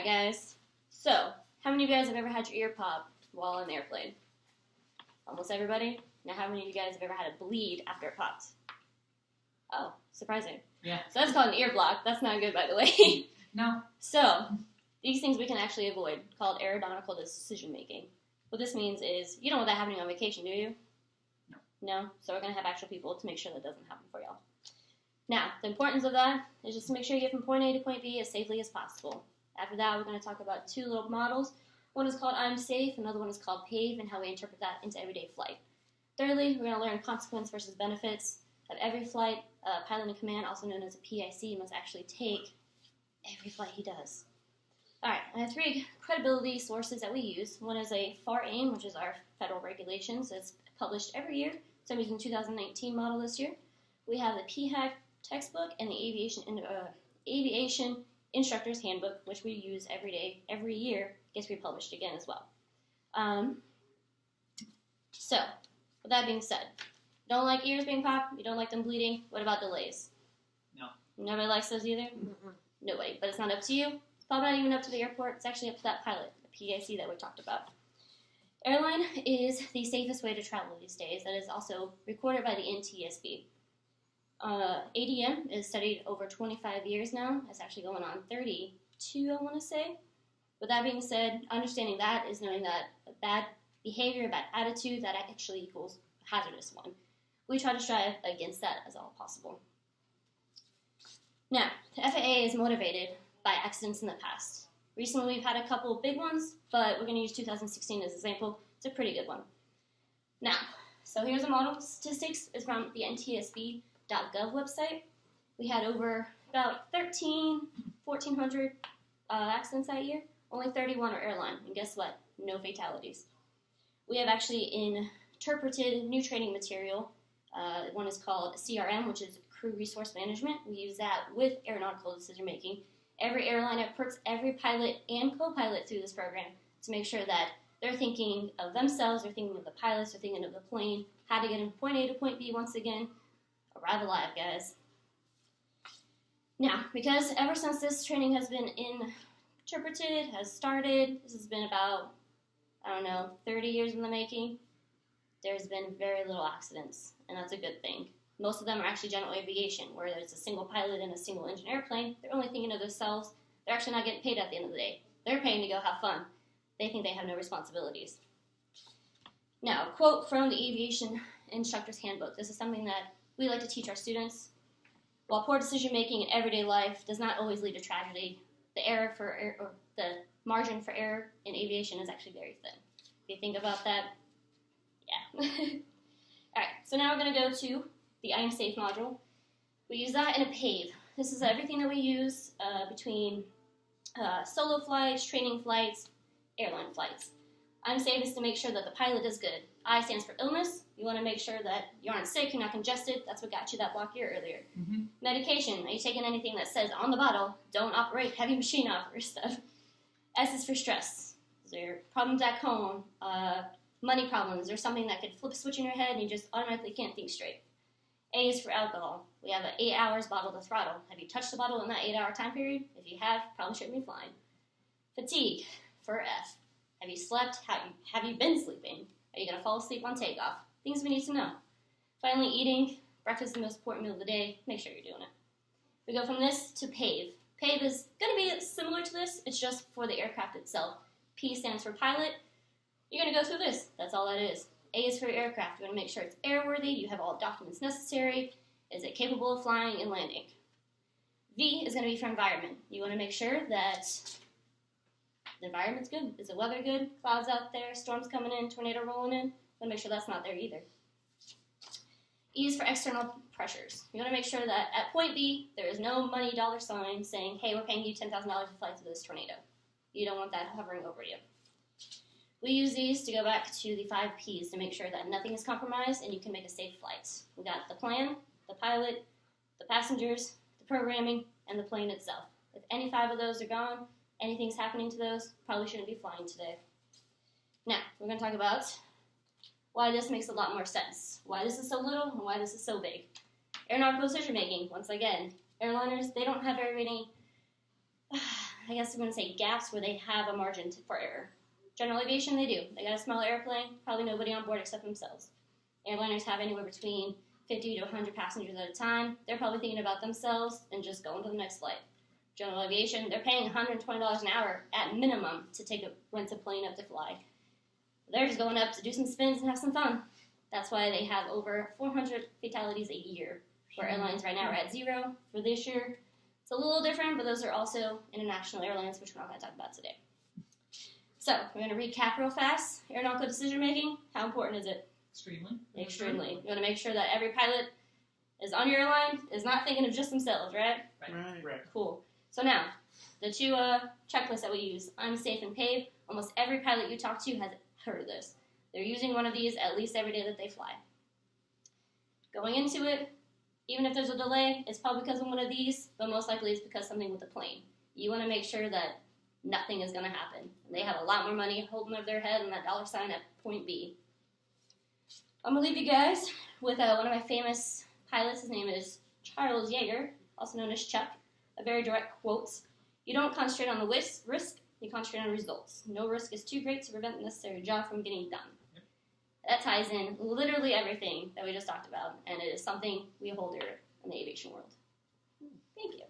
Alright, guys. So, how many of you guys have ever had your ear pop while on the airplane? Almost everybody? Now, how many of you guys have ever had a bleed after it popped? Oh, surprising. Yeah. So that's called an ear block. That's not good, by the way. No. So, these things we can actually avoid, called aeronautical decision making. What this means is, you don't want that happening on vacation, do you? No. No? So we're going to have actual people to make sure that doesn't happen for y'all. Now, the importance of that is just to make sure you get from point A to point B as safely as possible. After that, we're going to talk about two little models. One is called I'm Safe, another one is called PAVE, and how we interpret that into everyday flight. Thirdly, we're going to learn consequence versus benefits of every flight. Pilot in command, also known as a PIC, must actually take every flight he does. Alright, I have three credibility sources that we use. One is a FAR AIM, which is our federal regulations. It's published every year. So I'm using the 2019 model this year. We have the PHAC textbook and the Aviation Instructor's Handbook, which we use every day, every year. Gets republished again as well. So, with that being said, you don't like ears being popped, you don't like them bleeding. What about delays? No. Nobody likes those either? Mm-mm. Nobody. But it's not up to you. It's probably not even up to the airport. It's actually up to that pilot, the PIC that we talked about. Airline is the safest way to travel these days. That is also recorded by the NTSB. ADM is studied over 25 years now. It's actually going on 32, I want to say. With that being said, understanding that is knowing that a bad behavior, a bad attitude, that actually equals a hazardous one. We try to strive against that as all possible. Now, the FAA is motivated by accidents in the past. Recently, we've had a couple of big ones, but we're going to use 2016 as an example. It's a pretty good one. Now, so here's a model. Statistics is from the ntsb.gov website. We had over about 1,400 accidents that year. Only 31 are airline, and guess what? No fatalities. We have actually interpreted new training material. One is called CRM, which is Crew Resource Management. We use that with aeronautical decision making. Every airline puts every pilot and co-pilot through this program to make sure that they're thinking of themselves, they're thinking of the pilots, they're thinking of the plane, how to get from point A to point B once again. Arrive alive, guys. Now, because ever since this training has been interpreted, has started, this has been about, 30 years in the making, there's been very little accidents, and that's a good thing. Most of them are actually general aviation, where there's a single pilot in a single engine airplane. They're only thinking of themselves. They're actually not getting paid at the end of the day. They're paying to go have fun. They think they have no responsibilities. Now, a quote from the Aviation Instructor's Handbook. This is something that we like to teach our students. While poor decision-making in everyday life does not always lead to tragedy, the margin for error in aviation is actually very thin. If you think about that, yeah. All right, so now we're going to go to the I Am Safe module. We use that in a PAVE. This is everything that we use between solo flights, training flights, airline flights. I'm Safe is to make sure that the pilot is good. I stands for illness. You want to make sure that you aren't sick, you're not congested. That's what got you that block ear earlier. Mm-hmm. Medication. Are you taking anything that says on the bottle, don't operate heavy machine operator stuff? S is for stress. Is there problems at home? Money problems? Is there something that could flip a switch in your head and you just automatically can't think straight? A is for alcohol. We have an 8 hours bottle to throttle. Have you touched the bottle in that 8-hour time period? If you have, probably shouldn't be flying. Fatigue for F. Have you slept? Have you been sleeping? Are you going to fall asleep on takeoff? Things we need to know. Finally, eating. Breakfast is the most important meal of the day. Make sure you're doing it. We go from this to PAVE. PAVE is going to be similar to this. It's just for the aircraft itself. P stands for pilot. You're going to go through this. That's all that is. A is for your aircraft. You want to make sure it's airworthy. You have all documents necessary. Is it capable of flying and landing? V is going to be for environment. You want to make sure that the environment's good. Is the weather good? Clouds out there, storms coming in, tornado rolling in. You want to make sure that's not there either. E is for external pressures. You want to make sure that at point B, there is no money dollar sign saying, hey, we're paying you $10,000 to fly through this tornado. You don't want that hovering over you. We use these to go back to the 5 Ps to make sure that nothing is compromised and you can make a safe flight. We got the plan, the pilot, the passengers, the programming, and the plane itself. If any 5 of those are gone, anything's happening to those, probably shouldn't be flying today. Now, we're going to talk about why this makes a lot more sense. Why this is so little and why this is so big. Aeronautical decision making, once again. Airliners, they don't have very many I guess I'm going to say gaps where they have a margin for error. General aviation, they do. They got a smaller airplane, probably nobody on board except themselves. Airliners have anywhere between 50 to 100 passengers at a time. They're probably thinking about themselves and just going to the next flight. General aviation, they're paying $120 an hour at minimum to rent a plane up to fly. They're just going up to do some spins and have some fun. That's why they have over 400 fatalities a year, where airlines right now are at 0 for this year. It's a little different, but those are also international airlines, which we're not going to talk about today. So, we're going to recap real fast. Aeronautical decision making, how important is it? Extremely. You want to make sure that every pilot is on your airline, is not thinking of just themselves, right? Right. Cool. So now, the two checklists that we use, unsafe and PAVE, almost every pilot you talk to has heard of this. They're using one of these at least every day that they fly. Going into it, even if there's a delay, it's probably because of one of these, but most likely it's because something with the plane. You want to make sure that nothing is going to happen. They have a lot more money holding over their head than that dollar sign at point B. I'm going to leave you guys with one of my famous pilots. His name is Charles Yeager, also known as Chuck. A very direct quote. You don't concentrate on the risk, you concentrate on results. No risk is too great to prevent the necessary job from getting done. That ties in literally everything that we just talked about, and it is something we hold dear in the aviation world. Thank you.